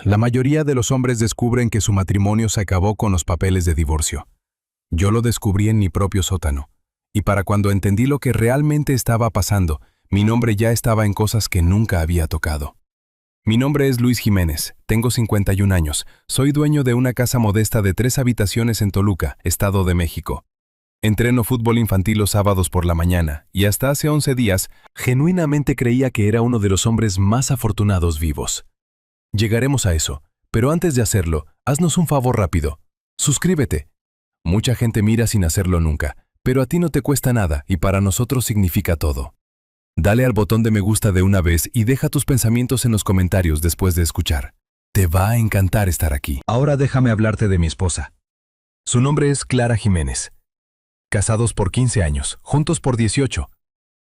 La mayoría de los hombres descubren que su matrimonio se acabó con los papeles de divorcio. Yo lo descubrí en mi propio sótano, y para cuando entendí lo que realmente estaba pasando, mi nombre ya estaba en cosas que nunca había tocado. Mi nombre es Luis Jiménez, tengo 51 años, soy dueño de una casa modesta de 3 habitaciones en Toluca, Estado de México. Entreno fútbol infantil los sábados por la mañana, y hasta hace 11 días, genuinamente creía que era uno de los hombres más afortunados vivos. Llegaremos a eso, pero antes de hacerlo, haznos un favor rápido. Suscríbete. Mucha gente mira sin hacerlo nunca, pero a ti no te cuesta nada y para nosotros significa todo. Dale al botón de me gusta de una vez y deja tus pensamientos en los comentarios después de escuchar. Te va a encantar estar aquí. Ahora déjame hablarte de mi esposa. Su nombre es Clara Jiménez. Casados por 15 años, juntos por 18.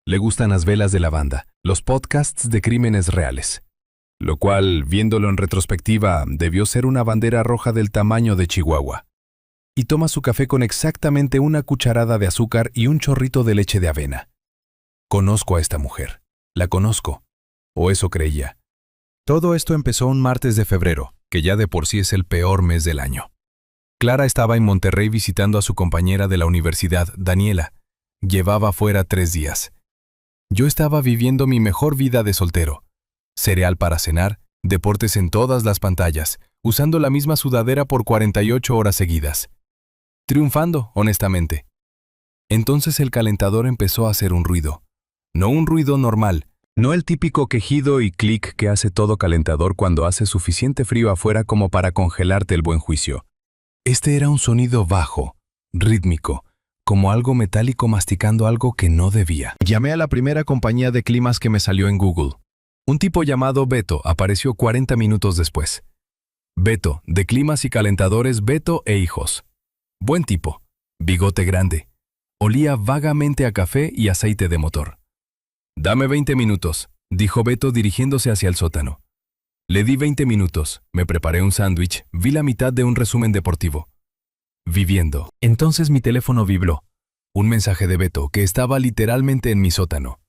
Le gustan las velas de lavanda, los podcasts de crímenes reales. Lo cual, viéndolo en retrospectiva, debió ser una bandera roja del tamaño de Chihuahua. Y toma su café con exactamente una cucharada de azúcar y un chorrito de leche de avena. Conozco a esta mujer. La conozco. O eso creía. Todo esto empezó un martes de febrero, que ya de por sí es el peor mes del año. Clara estaba en Monterrey visitando a su compañera de la universidad, Daniela. Llevaba fuera 3 días. Yo estaba viviendo mi mejor vida de soltero. Cereal para cenar, deportes en todas las pantallas, usando la misma sudadera por 48 horas seguidas. Triunfando, honestamente. Entonces el calentador empezó a hacer un ruido. No un ruido normal, no el típico quejido y clic que hace todo calentador cuando hace suficiente frío afuera como para congelarte el buen juicio. Este era un sonido bajo, rítmico, como algo metálico masticando algo que no debía. Llamé a la primera compañía de climas que me salió en Google. Un tipo llamado Beto apareció 40 minutos después. Beto, de climas y calentadores Beto e Hijos. Buen tipo, bigote grande. Olía vagamente a café y aceite de motor. «Dame 20 minutos», dijo Beto dirigiéndose hacia el sótano. Le di 20 minutos, me preparé un sándwich, vi la mitad de un resumen deportivo. Viviendo. Entonces mi teléfono vibró. Un mensaje de Beto que estaba literalmente en mi sótano.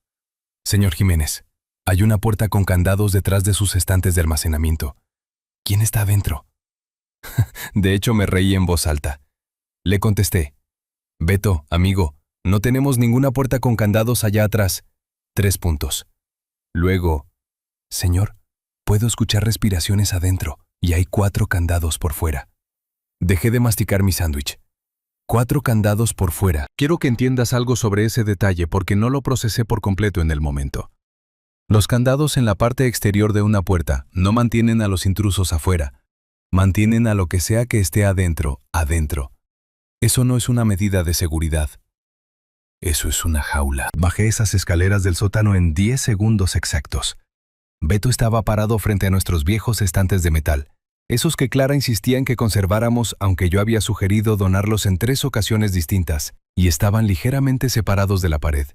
«Señor Jiménez, hay una puerta con candados detrás de sus estantes de almacenamiento. ¿Quién está adentro?» De hecho me reí en voz alta. Le contesté. «Beto, amigo, no tenemos ninguna puerta con candados allá atrás». 3 puntos. Luego, «Señor, puedo escuchar respiraciones adentro y hay 4 candados por fuera». Dejé de masticar mi sándwich. 4 candados por fuera. Quiero que entiendas algo sobre ese detalle porque no lo procesé por completo en el momento. Los candados en la parte exterior de una puerta no mantienen a los intrusos afuera. Mantienen a lo que sea que esté adentro, adentro. Eso no es una medida de seguridad. Eso es una jaula. Bajé esas escaleras del sótano en 10 segundos exactos. Beto estaba parado frente a nuestros viejos estantes de metal, esos que Clara insistía en que conserváramos aunque yo había sugerido donarlos en 3 ocasiones distintas, y estaban ligeramente separados de la pared.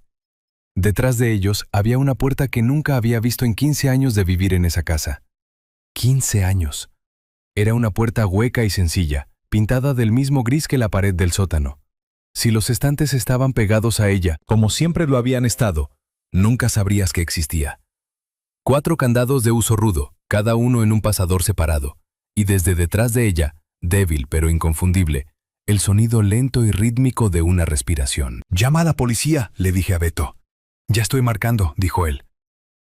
Detrás de ellos había una puerta que nunca había visto en 15 años de vivir en esa casa. 15 años. Era una puerta hueca y sencilla, pintada del mismo gris que la pared del sótano. Si los estantes estaban pegados a ella, como siempre lo habían estado, nunca sabrías que existía. 4 candados de uso rudo, cada uno en un pasador separado, y desde detrás de ella, débil pero inconfundible, el sonido lento y rítmico de una respiración. «Llama a la policía», le dije a Beto. «Ya estoy marcando», dijo él.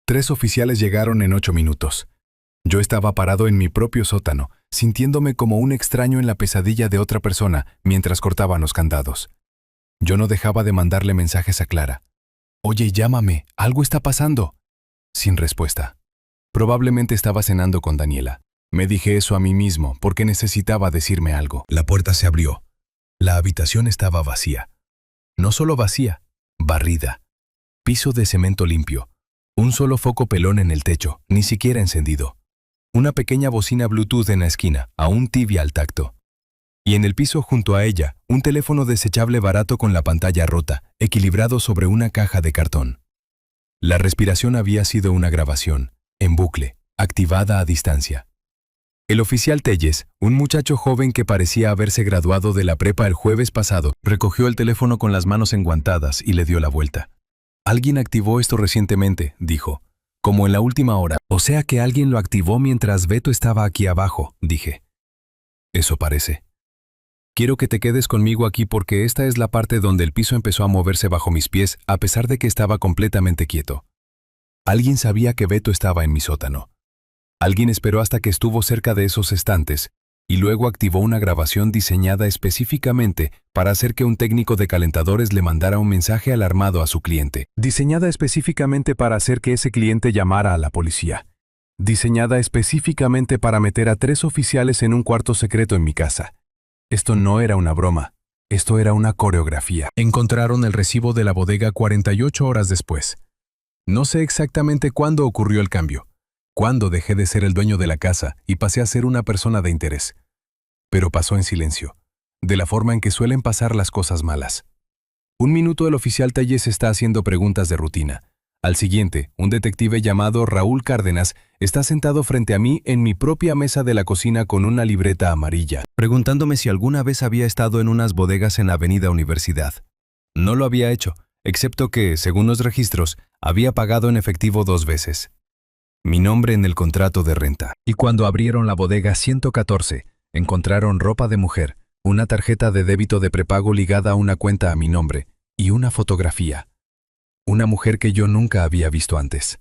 3 oficiales llegaron en 8 minutos. Yo estaba parado en mi propio sótano, sintiéndome como un extraño en la pesadilla de otra persona mientras cortaban los candados. Yo no dejaba de mandarle mensajes a Clara. «Oye, llámame, algo está pasando». Sin respuesta. Probablemente estaba cenando con Daniela. Me dije eso a mí mismo porque necesitaba decirme algo. La puerta se abrió. La habitación estaba vacía. No solo vacía, barrida. Piso de cemento limpio. Un solo foco pelón en el techo, ni siquiera encendido. Una pequeña bocina Bluetooth en la esquina, aún tibia al tacto. Y en el piso junto a ella, un teléfono desechable barato con la pantalla rota, equilibrado sobre una caja de cartón. La respiración había sido una grabación, en bucle, activada a distancia. El oficial Telles, un muchacho joven que parecía haberse graduado de la prepa el jueves pasado, recogió el teléfono con las manos enguantadas y le dio la vuelta. «Alguien activó esto recientemente», dijo. como en la última hora. O sea que alguien lo activó mientras Beto estaba aquí abajo, dije. Eso parece. Quiero que te quedes conmigo aquí porque esta es la parte donde el piso empezó a moverse bajo mis pies a pesar de que estaba completamente quieto. Alguien sabía que Beto estaba en mi sótano. Alguien esperó hasta que estuvo cerca de esos estantes y luego activó una grabación diseñada específicamente para hacer que un técnico de calentadores le mandara un mensaje alarmado a su cliente. Diseñada específicamente para hacer que ese cliente llamara a la policía. Diseñada específicamente para meter a 3 oficiales en un cuarto secreto en mi casa. Esto no era una broma, esto era una coreografía. Encontraron el recibo de la bodega 48 horas después. No sé exactamente cuándo ocurrió el cambio, cuándo dejé de ser el dueño de la casa y pasé a ser una persona de interés. Pero pasó en silencio, de la forma en que suelen pasar las cosas malas. Un minuto el oficial Telles está haciendo preguntas de rutina. Al siguiente, un detective llamado Raúl Cárdenas está sentado frente a mí en mi propia mesa de la cocina con una libreta amarilla, preguntándome si alguna vez había estado en unas bodegas en Avenida Universidad. No lo había hecho, excepto que, según los registros, había pagado en efectivo 2 veces. Mi nombre en el contrato de renta. Y cuando abrieron la bodega 114, encontraron ropa de mujer, una tarjeta de débito de prepago ligada a una cuenta a mi nombre y una fotografía. Una mujer que yo nunca había visto antes.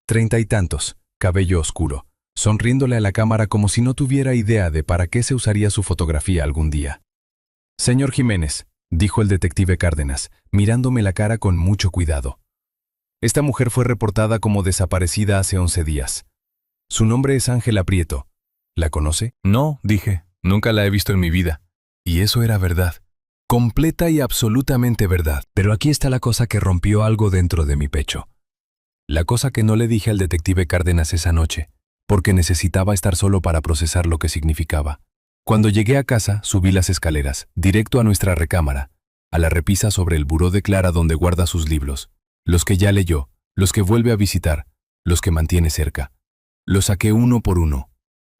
30 y tantos, cabello oscuro, sonriéndole a la cámara como si no tuviera idea de para qué se usaría su fotografía algún día. Señor Jiménez, dijo el detective Cárdenas, mirándome la cara con mucho cuidado. Esta mujer fue reportada como desaparecida hace 11 días. Su nombre es Ángela Prieto. ¿La conoce? No, dije, nunca la he visto en mi vida. Y eso era verdad. Completa y absolutamente verdad. Pero aquí está la cosa que rompió algo dentro de mi pecho. La cosa que no le dije al detective Cárdenas esa noche, porque necesitaba estar solo para procesar lo que significaba. Cuando llegué a casa, subí las escaleras, directo a nuestra recámara, a la repisa sobre el buró de Clara donde guarda sus libros, los que ya leyó, los que vuelve a visitar, los que mantiene cerca. Los saqué uno por uno,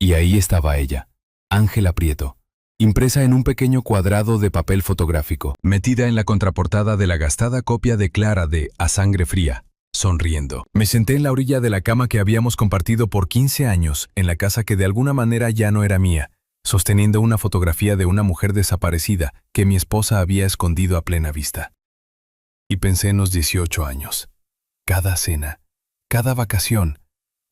y ahí estaba ella, Ángela Prieto, impresa en un pequeño cuadrado de papel fotográfico, metida en la contraportada de la gastada copia de Clara de A Sangre Fría, sonriendo. Me senté en la orilla de la cama que habíamos compartido por 15 años, en la casa que de alguna manera ya no era mía, sosteniendo una fotografía de una mujer desaparecida que mi esposa había escondido a plena vista. Y pensé en los 18 años. Cada cena, cada vacación,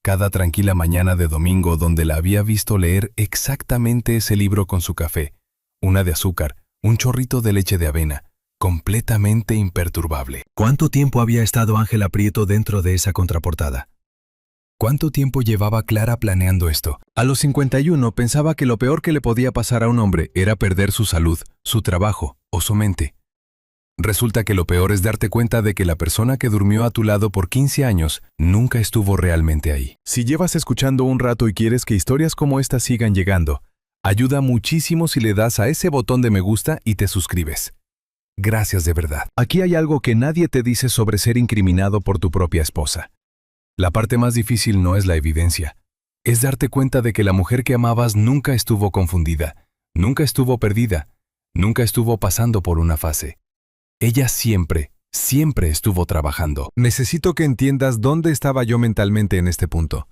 cada tranquila mañana de domingo donde la había visto leer exactamente ese libro con su café, una de azúcar, un chorrito de leche de avena, completamente imperturbable. ¿Cuánto tiempo había estado Ángela Prieto dentro de esa contraportada? ¿Cuánto tiempo llevaba Clara planeando esto? A los 51 pensaba que lo peor que le podía pasar a un hombre era perder su salud, su trabajo o su mente. Resulta que lo peor es darte cuenta de que la persona que durmió a tu lado por 15 años nunca estuvo realmente ahí. Si llevas escuchando un rato y quieres que historias como esta sigan llegando, ayuda muchísimo si le das a ese botón de me gusta y te suscribes. Gracias de verdad. Aquí hay algo que nadie te dice sobre ser incriminado por tu propia esposa. La parte más difícil no es la evidencia. Es darte cuenta de que la mujer que amabas nunca estuvo confundida, nunca estuvo perdida, nunca estuvo pasando por una fase. Ella siempre estuvo trabajando. Necesito que entiendas dónde estaba yo mentalmente en este punto.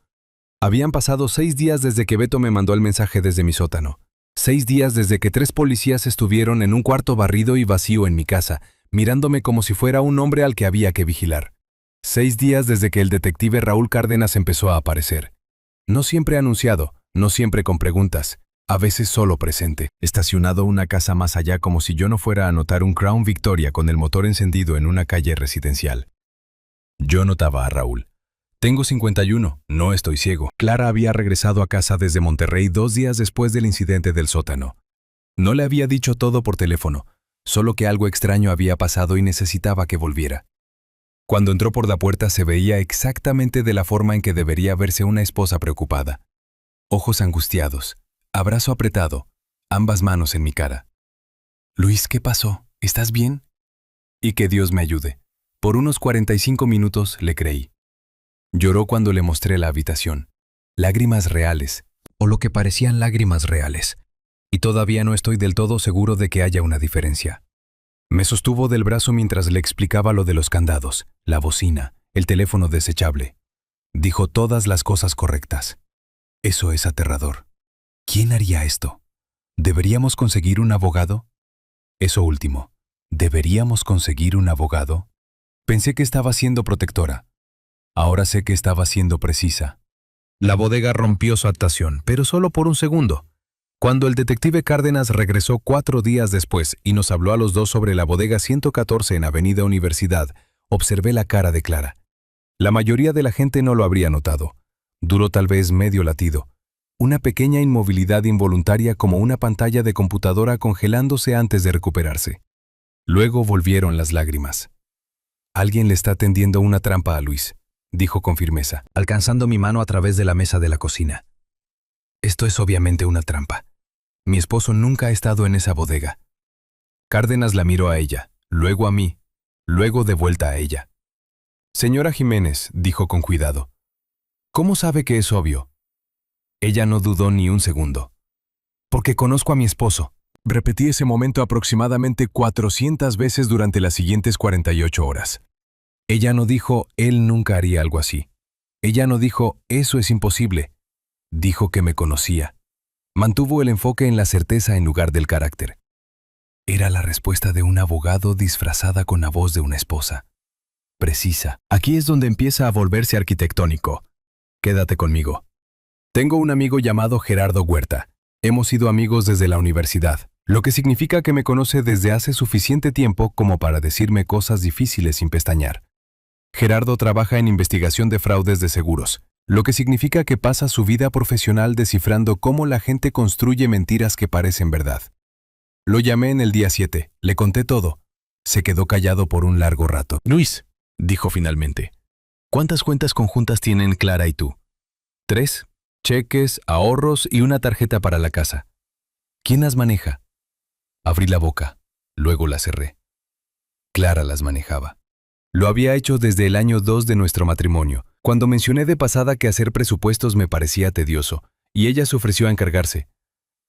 Habían pasado 6 días desde que Beto me mandó el mensaje desde mi sótano. 6 días desde que 3 policías estuvieron en un cuarto barrido y vacío en mi casa, mirándome como si fuera un hombre al que había que vigilar. 6 días desde que el detective Raúl Cárdenas empezó a aparecer. No siempre anunciado, no siempre con preguntas, a veces solo presente, estacionado una casa más allá como si yo no fuera a notar un Crown Victoria con el motor encendido en una calle residencial. Yo notaba a Raúl. Tengo 51, no estoy ciego. Clara había regresado a casa desde Monterrey 2 días después del incidente del sótano. No le había dicho todo por teléfono, solo que algo extraño había pasado y necesitaba que volviera. Cuando entró por la puerta se veía exactamente de la forma en que debería verse una esposa preocupada. Ojos angustiados, abrazo apretado, ambas manos en mi cara. Luis, ¿qué pasó? ¿Estás bien? Y que Dios me ayude. Por unos 45 minutos le creí. Lloró cuando le mostré la habitación. Lágrimas reales, o lo que parecían lágrimas reales. Y todavía no estoy del todo seguro de que haya una diferencia. Me sostuvo del brazo mientras le explicaba lo de los candados, la bocina, el teléfono desechable. Dijo todas las cosas correctas. Eso es aterrador. ¿Quién haría esto? ¿Deberíamos conseguir un abogado? Eso último. ¿Deberíamos conseguir un abogado? Pensé que estaba siendo protectora. Ahora sé que estaba siendo precisa. La bodega rompió su actuación, pero solo por un segundo. Cuando el detective Cárdenas regresó 4 días después y nos habló a los dos sobre la bodega 114 en Avenida Universidad, observé la cara de Clara. La mayoría de la gente no lo habría notado. Duró tal vez medio latido. Una pequeña inmovilidad involuntaria como una pantalla de computadora congelándose antes de recuperarse. Luego volvieron las lágrimas. «Alguien le está tendiendo una trampa a Luis», dijo con firmeza, alcanzando mi mano a través de la mesa de la cocina. «Esto es obviamente una trampa. Mi esposo nunca ha estado en esa bodega». Cárdenas la miró a ella, luego a mí, luego de vuelta a ella. «Señora Jiménez», dijo con cuidado, «¿cómo sabe que es obvio?» Ella no dudó ni un segundo. «Porque conozco a mi esposo». Repetí ese momento aproximadamente 400 veces durante las siguientes 48 horas. Ella no dijo, él nunca haría algo así. Ella no dijo, eso es imposible. Dijo que me conocía. Mantuvo el enfoque en la certeza en lugar del carácter. Era la respuesta de un abogado disfrazada con la voz de una esposa. Precisa. Aquí es donde empieza a volverse arquitectónico. Quédate conmigo. Tengo un amigo llamado Gerardo Huerta. Hemos sido amigos desde la universidad, lo que significa que me conoce desde hace suficiente tiempo como para decirme cosas difíciles sin pestañear. Gerardo trabaja en investigación de fraudes de seguros, lo que significa que pasa su vida profesional descifrando cómo la gente construye mentiras que parecen verdad. Lo llamé en el día 7, le conté todo. Se quedó callado por un largo rato. «Luis», dijo finalmente, «¿cuántas cuentas conjuntas tienen Clara y tú?» 3, cheques, ahorros y una tarjeta para la casa. ¿Quién las maneja? Abrí la boca, luego la cerré. Clara las manejaba. Lo había hecho desde el año 2 de nuestro matrimonio, cuando mencioné de pasada que hacer presupuestos me parecía tedioso, y ella se ofreció a encargarse.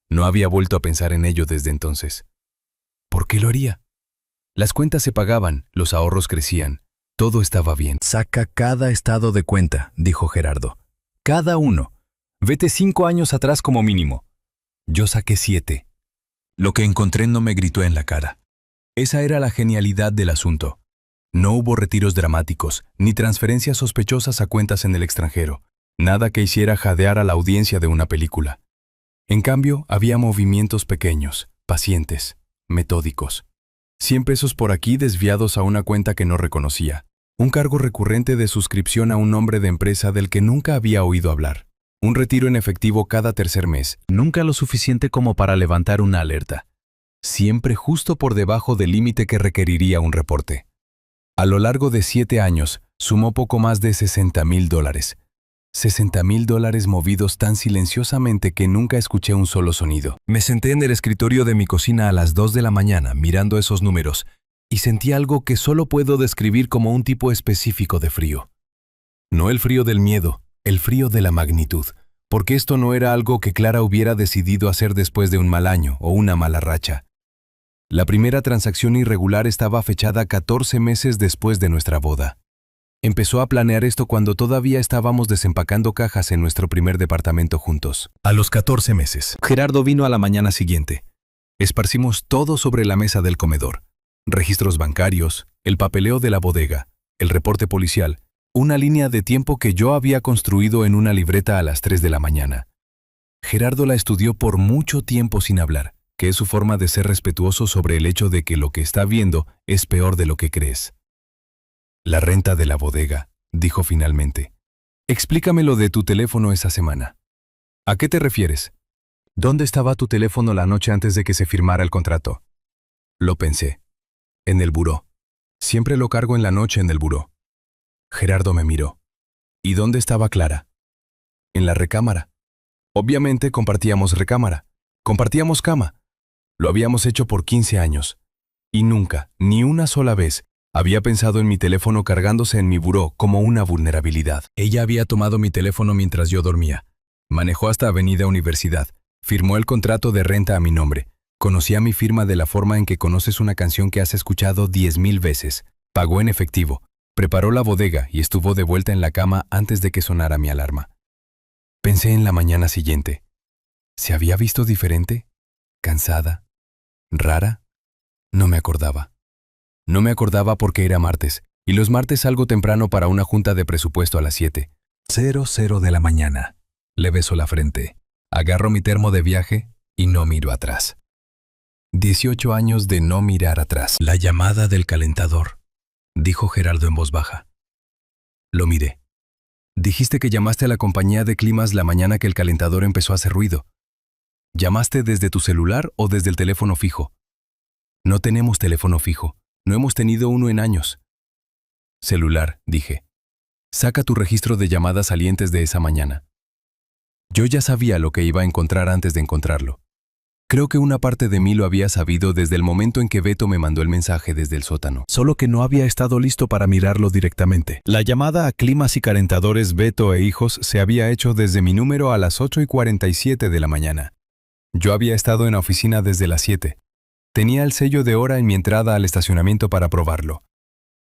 No había vuelto a pensar en ello desde entonces. ¿Por qué lo haría? Las cuentas se pagaban, los ahorros crecían, todo estaba bien. «Saca cada estado de cuenta», dijo Gerardo. «Cada uno. Vete 5 años atrás como mínimo». Yo saqué 7. Lo que encontré no me gritó en la cara. Esa era la genialidad del asunto. No hubo retiros dramáticos, ni transferencias sospechosas a cuentas en el extranjero. Nada que hiciera jadear a la audiencia de una película. En cambio, había movimientos pequeños, pacientes, metódicos. 100 pesos por aquí desviados a una cuenta que no reconocía. Un cargo recurrente de suscripción a un nombre de empresa del que nunca había oído hablar. Un retiro en efectivo cada tercer mes, nunca lo suficiente como para levantar una alerta. Siempre justo por debajo del límite que requeriría un reporte. A lo largo de 7 años, sumó poco más de $60,000. $60,000 movidos tan silenciosamente que nunca escuché un solo sonido. Me senté en el escritorio de mi cocina a las 2 de la mañana mirando esos números y sentí algo que solo puedo describir como un tipo específico de frío. No el frío del miedo, el frío de la magnitud, porque esto no era algo que Clara hubiera decidido hacer después de un mal año o una mala racha. La primera transacción irregular estaba fechada 14 meses después de nuestra boda. Empezó a planear esto cuando todavía estábamos desempacando cajas en nuestro primer departamento juntos. A los 14 meses, Gerardo vino a la mañana siguiente. Esparcimos todo sobre la mesa del comedor. Registros bancarios, el papeleo de la bodega, el reporte policial, una línea de tiempo que yo había construido en una libreta a las 3 de la mañana. Gerardo la estudió por mucho tiempo sin hablar, que es su forma de ser respetuoso sobre el hecho de que lo que está viendo es peor de lo que crees. «La renta de la bodega», dijo finalmente. «Explícame lo de tu teléfono esa semana». «¿A qué te refieres?» «¿Dónde estaba tu teléfono la noche antes de que se firmara el contrato?» Lo pensé. «En el buró. Siempre lo cargo en la noche en el buró». Gerardo me miró. «¿Y dónde estaba Clara?» «En la recámara». Obviamente compartíamos recámara. Compartíamos cama. Lo habíamos hecho por 15 años. Y nunca, ni una sola vez, había pensado en mi teléfono cargándose en mi buró como una vulnerabilidad. Ella había tomado mi teléfono mientras yo dormía. Manejó hasta Avenida Universidad. Firmó el contrato de renta a mi nombre. Conocía mi firma de la forma en que conoces una canción que has escuchado 10,000 veces. Pagó en efectivo. Preparó la bodega y estuvo de vuelta en la cama antes de que sonara mi alarma. Pensé en la mañana siguiente. ¿Se había visto diferente? ¿Cansada? ¿Rara? No me acordaba. No me acordaba porque era martes, y los martes salgo temprano para una junta de presupuesto a las 7:00 de la mañana. Le beso la frente. Agarro mi termo de viaje y no miro atrás. 18 años de no mirar atrás. La llamada del calentador, dijo Gerardo en voz baja. Lo miré. Dijiste que llamaste a la compañía de climas la mañana que el calentador empezó a hacer ruido. ¿Llamaste desde tu celular o desde el teléfono fijo? No tenemos teléfono fijo. No hemos tenido uno en años. Celular, dije. Saca tu registro de llamadas salientes de esa mañana. Yo ya sabía lo que iba a encontrar antes de encontrarlo. Creo que una parte de mí lo había sabido desde el momento en que Beto me mandó el mensaje desde el sótano, solo que no había estado listo para mirarlo directamente. La llamada a Climas y Calentadores Beto e Hijos se había hecho desde mi número a las 8:47 de la mañana. Yo había estado en la oficina desde las 7. Tenía el sello de hora en mi entrada al estacionamiento para probarlo.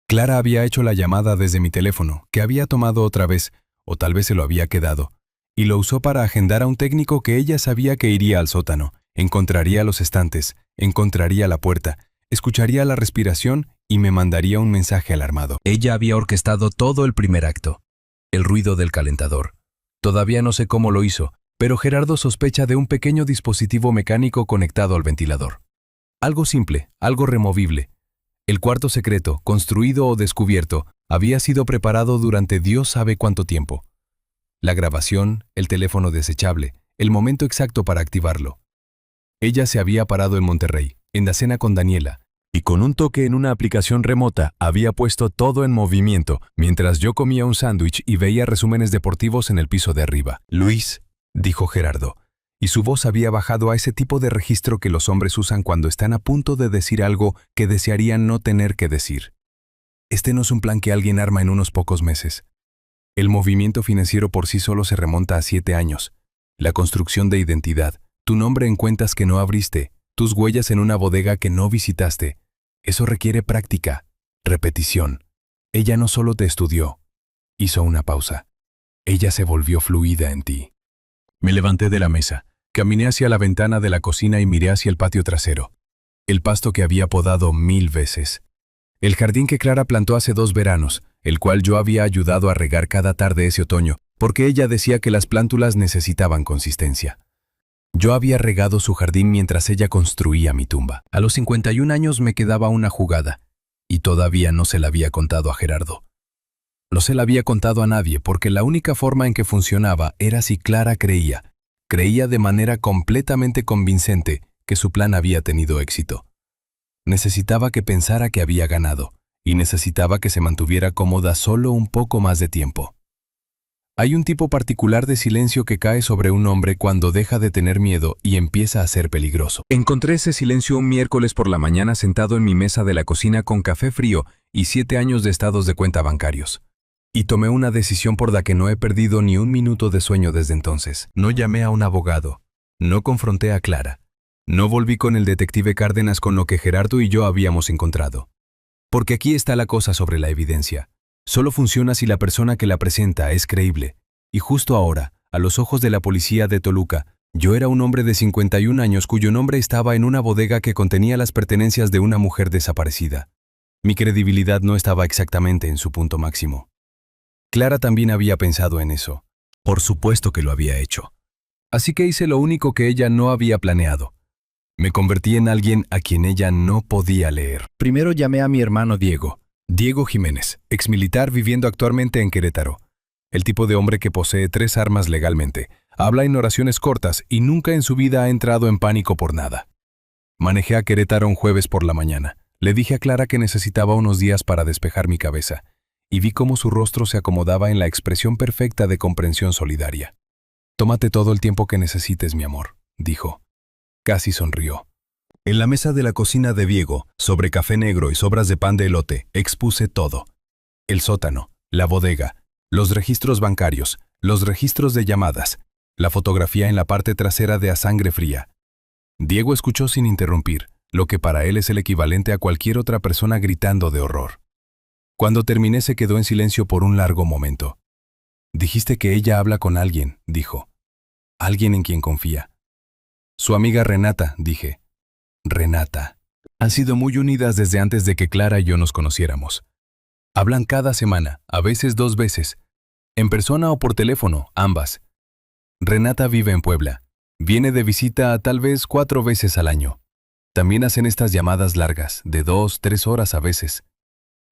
Clara había hecho la llamada desde mi teléfono, que había tomado otra vez, o tal vez se lo había quedado, y lo usó para agendar a un técnico que ella sabía que iría al sótano. Encontraría los estantes, encontraría la puerta, escucharía la respiración y me mandaría un mensaje alarmado. Ella había orquestado todo el primer acto. El ruido del calentador. Todavía no sé cómo lo hizo, pero Gerardo sospecha de un pequeño dispositivo mecánico conectado al ventilador. Algo simple, algo removible. El cuarto secreto, construido o descubierto, había sido preparado durante Dios sabe cuánto tiempo. La grabación, el teléfono desechable, el momento exacto para activarlo. Ella se había parado en Monterrey, en la cena con Daniela, y con un toque en una aplicación remota había puesto todo en movimiento mientras yo comía un sándwich y veía resúmenes deportivos en el piso de arriba. Luis, dijo Gerardo, y su voz había bajado a ese tipo de registro que los hombres usan cuando están a punto de decir algo que desearían no tener que decir. Este no es un plan que alguien arma en unos pocos meses. El movimiento financiero por sí solo se remonta a 7 años. La construcción de identidad, tu nombre en cuentas que no abriste, tus huellas en una bodega que no visitaste. Eso requiere práctica, repetición. Ella no solo te estudió, hizo una pausa. Ella se volvió fluida en ti. Me levanté de la mesa, caminé hacia la ventana de la cocina y miré hacia el patio trasero. El pasto que había podado 1000 veces. El jardín que Clara plantó hace 2 veranos, el cual yo había ayudado a regar cada tarde ese otoño, porque ella decía que las plántulas necesitaban consistencia. Yo había regado su jardín mientras ella construía mi tumba. A los 51 años me quedaba una jugada, y todavía no se la había contado a Gerardo. No se la había contado a nadie porque la única forma en que funcionaba era si Clara creía de manera completamente convincente que su plan había tenido éxito. Necesitaba que pensara que había ganado, y necesitaba que se mantuviera cómoda solo un poco más de tiempo. Hay un tipo particular de silencio que cae sobre un hombre cuando deja de tener miedo y empieza a ser peligroso. Encontré ese silencio un miércoles por la mañana sentado en mi mesa de la cocina con café frío y 7 años de estados de cuenta bancarios. Y tomé una decisión por la que no he perdido ni un minuto de sueño desde entonces. No llamé a un abogado. No confronté a Clara. No volví con el detective Cárdenas con lo que Gerardo y yo habíamos encontrado. Porque aquí está la cosa sobre la evidencia. Solo funciona si la persona que la presenta es creíble. Y justo ahora, a los ojos de la policía de Toluca, yo era un hombre de 51 años cuyo nombre estaba en una bodega que contenía las pertenencias de una mujer desaparecida. Mi credibilidad no estaba exactamente en su punto máximo. Clara también había pensado en eso. Por supuesto que lo había hecho. Así que hice lo único que ella no había planeado. Me convertí en alguien a quien ella no podía leer. Primero llamé a mi hermano Diego Jiménez, exmilitar viviendo actualmente en Querétaro. El tipo de hombre que posee 3 armas legalmente, habla en oraciones cortas y nunca en su vida ha entrado en pánico por nada. Manejé a Querétaro un jueves por la mañana. Le dije a Clara que necesitaba unos días para despejar mi cabeza, y vi cómo su rostro se acomodaba en la expresión perfecta de comprensión solidaria. «Tómate todo el tiempo que necesites, mi amor», dijo. Casi sonrió. En la mesa de la cocina de Diego, sobre café negro y sobras de pan de elote, expuse todo. El sótano, la bodega, los registros bancarios, los registros de llamadas, la fotografía en la parte trasera de A Sangre Fría. Diego escuchó sin interrumpir, lo que para él es el equivalente a cualquier otra persona gritando de horror. Cuando terminé se quedó en silencio por un largo momento. Dijiste que ella habla con alguien, dijo. Alguien en quien confía. Su amiga Renata, dije. Renata. Han sido muy unidas desde antes de que Clara y yo nos conociéramos. Hablan cada semana, a veces 2 veces. En persona o por teléfono, ambas. Renata vive en Puebla. Viene de visita tal vez 4 veces al año. También hacen estas llamadas largas, de 2, 3 horas a veces.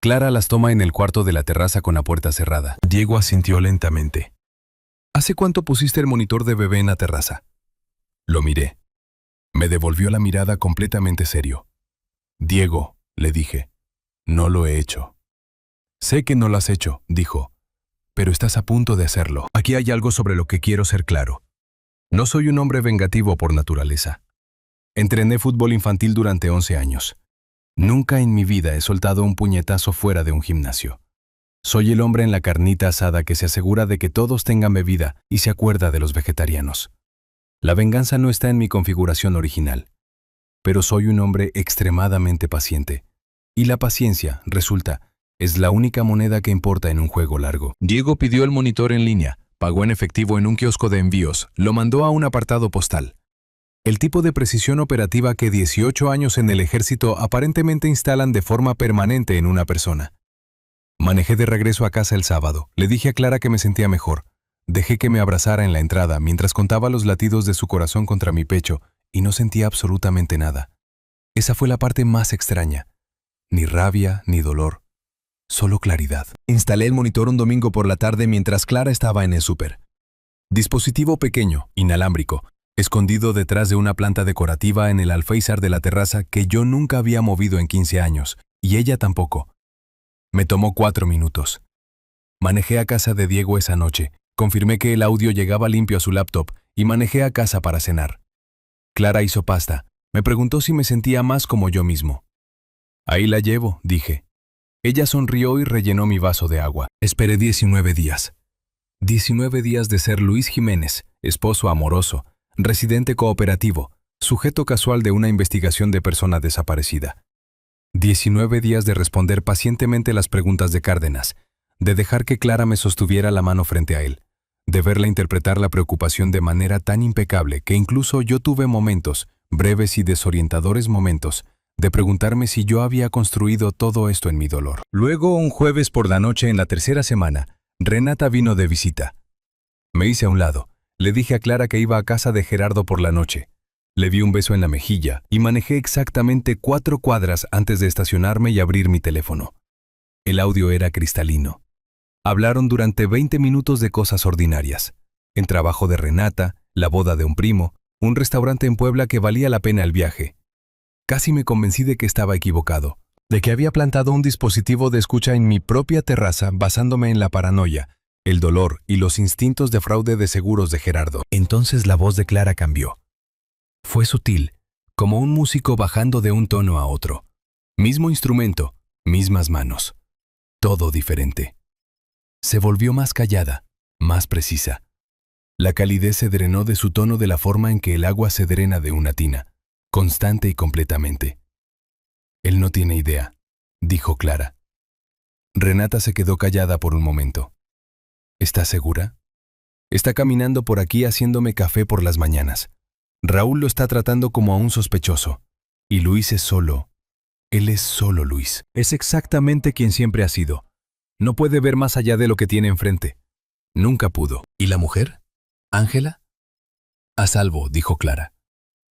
Clara las toma en el cuarto de la terraza con la puerta cerrada. Diego asintió lentamente. ¿Hace cuánto pusiste el monitor de bebé en la terraza? Lo miré. Me devolvió la mirada completamente serio. Diego, le dije, no lo he hecho. Sé que no lo has hecho, dijo, pero estás a punto de hacerlo. Aquí hay algo sobre lo que quiero ser claro. No soy un hombre vengativo por naturaleza. Entrené fútbol infantil durante 11 años. Nunca en mi vida he soltado un puñetazo fuera de un gimnasio. Soy el hombre en la carnita asada que se asegura de que todos tengan bebida y se acuerda de los vegetarianos. La venganza no está en mi configuración original. Pero soy un hombre extremadamente paciente. Y la paciencia, resulta, es la única moneda que importa en un juego largo. Diego pidió el monitor en línea, pagó en efectivo en un kiosco de envíos, lo mandó a un apartado postal. El tipo de precisión operativa que 18 años en el ejército aparentemente instalan de forma permanente en una persona. Manejé de regreso a casa el sábado. Le dije a Clara que me sentía mejor. Dejé que me abrazara en la entrada mientras contaba los latidos de su corazón contra mi pecho y no sentía absolutamente nada. Esa fue la parte más extraña. Ni rabia, ni dolor. Solo claridad. Instalé el monitor un domingo por la tarde mientras Clara estaba en el súper. Dispositivo pequeño, inalámbrico, escondido detrás de una planta decorativa en el alféizar de la terraza que yo nunca había movido en 15 años, y ella tampoco. Me tomó 4 minutos. Manejé a casa de Diego esa noche, confirmé que el audio llegaba limpio a su laptop y manejé a casa para cenar. Clara hizo pasta. Me preguntó si me sentía más como yo mismo. Ahí la llevo, dije. Ella sonrió y rellenó mi vaso de agua. Esperé 19 días. 19 días de ser Luis Jiménez, esposo amoroso, residente cooperativo, sujeto casual de una investigación de persona desaparecida. 19 días de responder pacientemente las preguntas de Cárdenas, de dejar que Clara me sostuviera la mano frente a él, de verla interpretar la preocupación de manera tan impecable que incluso yo tuve momentos, breves y desorientadores momentos, de preguntarme si yo había construido todo esto en mi dolor. Luego, un jueves por la noche en la 3ª semana, Renata vino de visita. Me hice a un lado. Le dije a Clara que iba a casa de Gerardo por la noche. Le di un beso en la mejilla y manejé exactamente 4 cuadras antes de estacionarme y abrir mi teléfono. El audio era cristalino. Hablaron durante 20 minutos de cosas ordinarias. El trabajo de Renata, la boda de un primo, un restaurante en Puebla que valía la pena el viaje. Casi me convencí de que estaba equivocado, de que había plantado un dispositivo de escucha en mi propia terraza basándome en la paranoia, el dolor y los instintos de fraude de seguros de Gerardo. Entonces la voz de Clara cambió. Fue sutil, como un músico bajando de un tono a otro. Mismo instrumento, mismas manos. Todo diferente. Se volvió más callada, más precisa. La calidez se drenó de su tono de la forma en que el agua se drena de una tina, constante y completamente. Él no tiene idea, dijo Clara. Renata se quedó callada por un momento. ¿Estás segura? Está caminando por aquí haciéndome café por las mañanas. Raúl lo está tratando como a un sospechoso. Y Luis es solo. Él es solo Luis. Es exactamente quien siempre ha sido. No puede ver más allá de lo que tiene enfrente. Nunca pudo. ¿Y la mujer? ¿Ángela? A salvo, dijo Clara.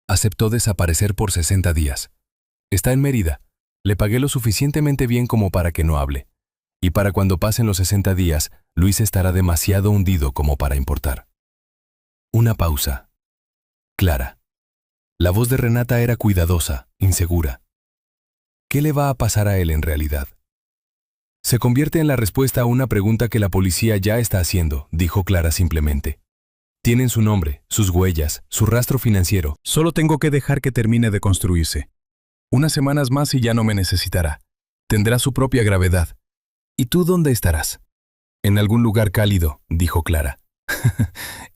Aceptó desaparecer por 60 días. Está en Mérida. Le pagué lo suficientemente bien como para que no hable. Y para cuando pasen los 60 días, Luis estará demasiado hundido como para importar. Una pausa. Clara. La voz de Renata era cuidadosa, insegura. ¿Qué le va a pasar a él en realidad? Se convierte en la respuesta a una pregunta que la policía ya está haciendo, dijo Clara simplemente. Tienen su nombre, sus huellas, su rastro financiero. Solo tengo que dejar que termine de construirse. Unas semanas más y ya no me necesitará. Tendrá su propia gravedad. ¿Y tú dónde estarás? En algún lugar cálido, dijo Clara.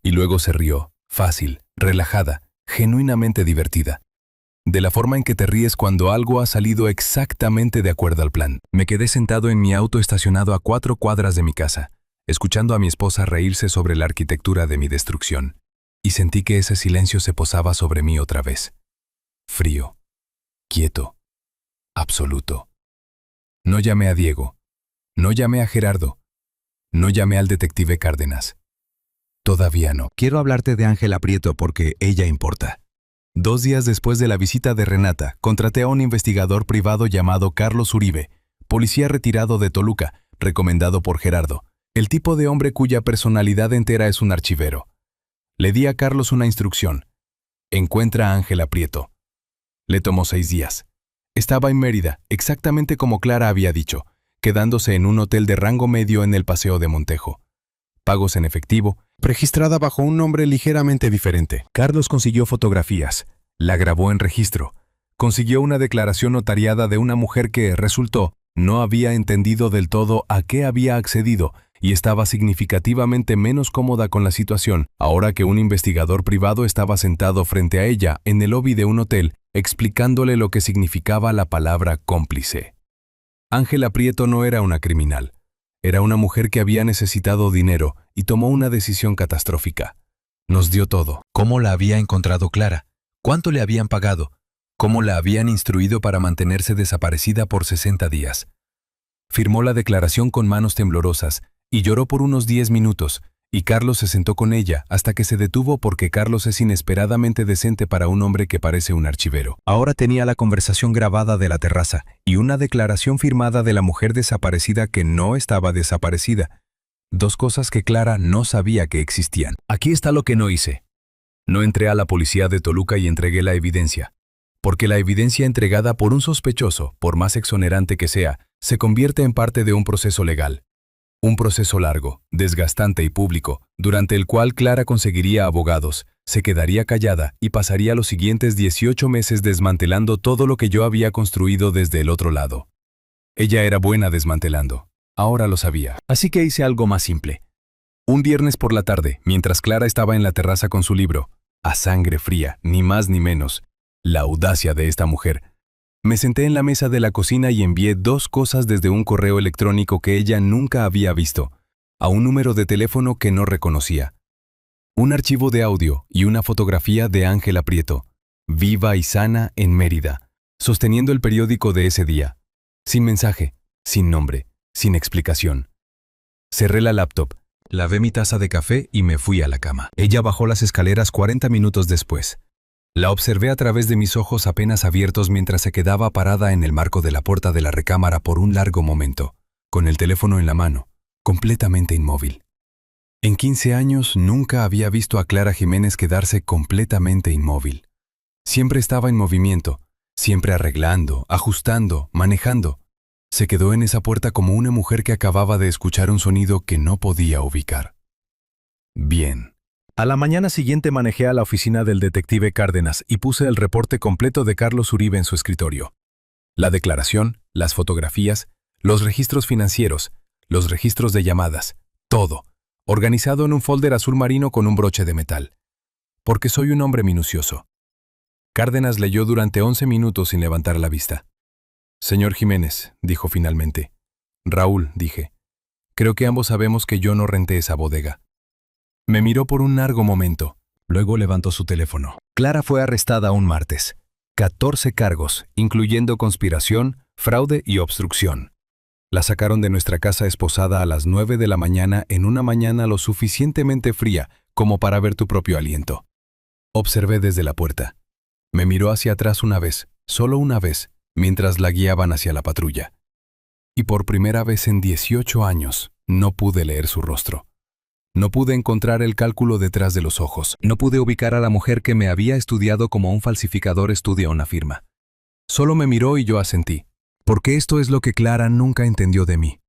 Y luego se rió, fácil, relajada, genuinamente divertida. de la forma en que te ríes cuando algo ha salido exactamente de acuerdo al plan. Me quedé sentado en mi auto estacionado a 4 cuadras de mi casa, escuchando a mi esposa reírse sobre la arquitectura de mi destrucción, y sentí que ese silencio se posaba sobre mí otra vez. Frío, quieto, absoluto. No llamé a Diego, no llamé a Gerardo, no llamé al detective Cárdenas. Todavía no. Quiero hablarte de Ángela Prieto porque ella importa. 2 días después de la visita de Renata, contraté a un investigador privado llamado Carlos Uribe, policía retirado de Toluca, recomendado por Gerardo, el tipo de hombre cuya personalidad entera es un archivero. Le di a Carlos una instrucción. Encuentra a Ángela Prieto. Le tomó 6 días. Estaba en Mérida, exactamente como Clara había dicho, quedándose en un hotel de rango medio en el Paseo de Montejo. Pagos en efectivo, registrada bajo un nombre ligeramente diferente. Carlos consiguió fotografías, la grabó en registro, consiguió una declaración notariada de una mujer que, resultó, no había entendido del todo a qué había accedido y estaba significativamente menos cómoda con la situación, ahora que un investigador privado estaba sentado frente a ella en el lobby de un hotel, explicándole lo que significaba la palabra cómplice. Ángela Prieto no era una criminal. Era una mujer que había necesitado dinero y tomó una decisión catastrófica. Nos dio todo. ¿Cómo la había encontrado Clara? ¿Cuánto le habían pagado? ¿Cómo la habían instruido para mantenerse desaparecida por 60 días? Firmó la declaración con manos temblorosas y lloró por unos 10 minutos, y Carlos se sentó con ella hasta que se detuvo porque Carlos es inesperadamente decente para un hombre que parece un archivero. Ahora tenía la conversación grabada de la terraza y una declaración firmada de la mujer desaparecida que no estaba desaparecida. 2 cosas que Clara no sabía que existían. Aquí está lo que no hice. No entré a la policía de Toluca y entregué la evidencia. Porque la evidencia entregada por un sospechoso, por más exonerante que sea, se convierte en parte de un proceso legal. Un proceso largo, desgastante y público, durante el cual Clara conseguiría abogados, se quedaría callada y pasaría los siguientes 18 meses desmantelando todo lo que yo había construido desde el otro lado. Ella era buena desmantelando. Ahora lo sabía. Así que hice algo más simple. Un viernes por la tarde, mientras Clara estaba en la terraza con su libro, a sangre fría, ni más ni menos, la audacia de esta mujer, me senté en la mesa de la cocina y envié 2 cosas desde un correo electrónico que ella nunca había visto, a un número de teléfono que no reconocía. Un archivo de audio y una fotografía de Ángela Prieto, viva y sana en Mérida, sosteniendo el periódico de ese día, sin mensaje, sin nombre, sin explicación. Cerré la laptop, lavé mi taza de café y me fui a la cama. Ella bajó las escaleras 40 minutos después. La observé a través de mis ojos apenas abiertos mientras se quedaba parada en el marco de la puerta de la recámara por un largo momento, con el teléfono en la mano, completamente inmóvil. En 15 años nunca había visto a Clara Jiménez quedarse completamente inmóvil. Siempre estaba en movimiento, siempre arreglando, ajustando, manejando. Se quedó en esa puerta como una mujer que acababa de escuchar un sonido que no podía ubicar. Bien. A la mañana siguiente manejé a la oficina del detective Cárdenas y puse el reporte completo de Carlos Uribe en su escritorio. La declaración, las fotografías, los registros financieros, los registros de llamadas, todo, organizado en un folder azul marino con un broche de metal. Porque soy un hombre minucioso. Cárdenas leyó durante 11 minutos sin levantar la vista. Señor Jiménez, dijo finalmente. Raúl, dije. Creo que ambos sabemos que yo no renté esa bodega. Me miró por un largo momento. Luego levantó su teléfono. Clara fue arrestada un martes. 14 cargos, incluyendo conspiración, fraude y obstrucción. La sacaron de nuestra casa esposada a las 9 de la mañana en una mañana lo suficientemente fría como para ver tu propio aliento. Observé desde la puerta. Me miró hacia atrás una vez, solo una vez, mientras la guiaban hacia la patrulla. Y por primera vez en 18 años no pude leer su rostro. No pude encontrar el cálculo detrás de los ojos. No pude ubicar a la mujer que me había estudiado como un falsificador estudia una firma. Solo me miró y yo asentí, porque esto es lo que Clara nunca entendió de mí.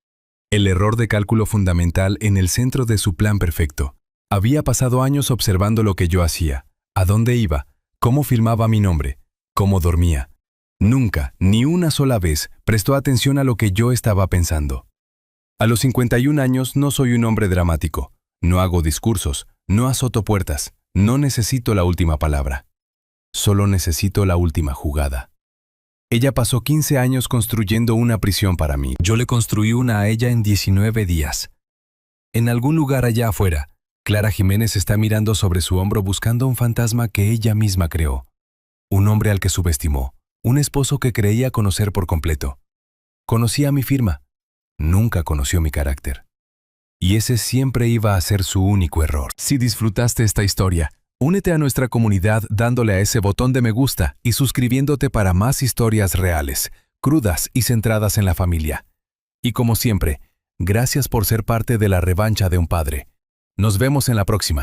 El error de cálculo fundamental en el centro de su plan perfecto. Había pasado años observando lo que yo hacía, a dónde iba, cómo filmaba mi nombre, cómo dormía. Nunca, ni una sola vez, prestó atención a lo que yo estaba pensando. A los 51 años no soy un hombre dramático. No hago discursos, no azoto puertas, no necesito la última palabra. Solo necesito la última jugada. Ella pasó 15 años construyendo una prisión para mí. Yo le construí una a ella en 19 días. En algún lugar allá afuera, Clara Jiménez está mirando sobre su hombro buscando un fantasma que ella misma creó. Un hombre al que subestimó, un esposo que creía conocer por completo. Conocía mi firma, nunca conoció mi carácter. Y ese siempre iba a ser su único error. Si disfrutaste esta historia, únete a nuestra comunidad dándole a ese botón de me gusta y suscribiéndote para más historias reales, crudas y centradas en la familia. Y como siempre, gracias por ser parte de la revancha de un padre. Nos vemos en la próxima.